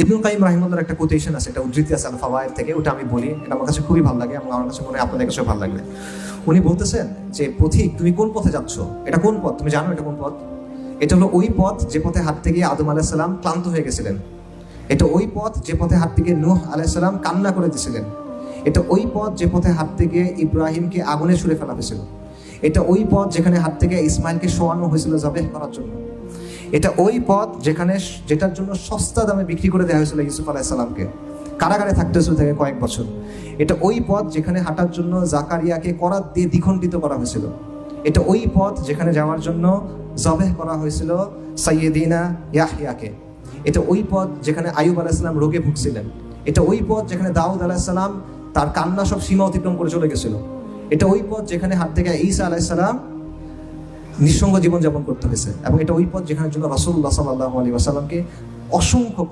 ইবনুল কাইয়িম রাহিমাহুল্লাহর একটা কোটেশন আছে, একটা উদ্ধৃতি আছে আল ফাওয়ায়েদ থেকে, ওটা আমি বলি, এটা আমার কাছে খুবই ভালো লাগে এবং আমার কাছে মনে হয় আপনাদের কাছেও ভালো লাগবে। উনি বলতেছেন যে পথিক, তুমি কোন পথে যাচ্ছ? এটা কোন পথ? তুমি জানো এটা কোন পথ? এটা হলো ওই পথ যে পথে হাঁটতে গিয়ে আদম আলাইহিস সালাম ক্লান্ত হয়ে গেছিলেন। এটা ওই পথ যে পথে হাঁটতে গিয়ে নূহ আলাইহিস সালাম কান্না করে দিয়েছিলেন। এটা ওই পথ যে পথে হাঁটতে গিয়ে ইব্রাহিমকে আগুনে ছুঁড়ে ফেলা হয়েছিল। এটা ওই পথ যেখানে হাঁটতে গিয়ে ইসমাইলকে শোয়ানো হয়েছিল জবেহ করার জন্য। এটা ওই পথ যেটার জন্য সস্তা দামে বিক্রি করে দেওয়া হয়েছিল ইউসুফ আলাইহিস সালামকে, কারাগারে থাকতে হয়েছিল থেকে কয়েক বছর। এটা ওই পথ যেখানে হাঁটার জন্য জাকারিয়াকে করাত দিয়ে দ্বিখণ্ডিত করা হয়েছিল। এটা ওই পথ যেখানে যাওয়ার জন্য জবেহ করা হয়েছিল সাইয়্যিদিনা ইয়াহইয়াকে। এটা ওই পথ যেখানে আইয়ুব আলাইহিস সালাম রোগে ভুগছিলেন। এটা ওই পথ যেখানে দাউদ আলাইহিস সালাম তার কান্না সব সীমা অতিক্রম করে চলে গেছিল। এটা ওই পথ যেখানে হাঁটতে গিয়ে ঈসা আলাইহিস সালাম নিঃসঙ্গ জীবনযাপন করতে হয়েছে। এবং এটা ওই পথ যেখানে জন্য রাসূলুল্লাহ সাল্লাল্লাহু আলাইহি ওয়াসাল্লামকে অসংখ্য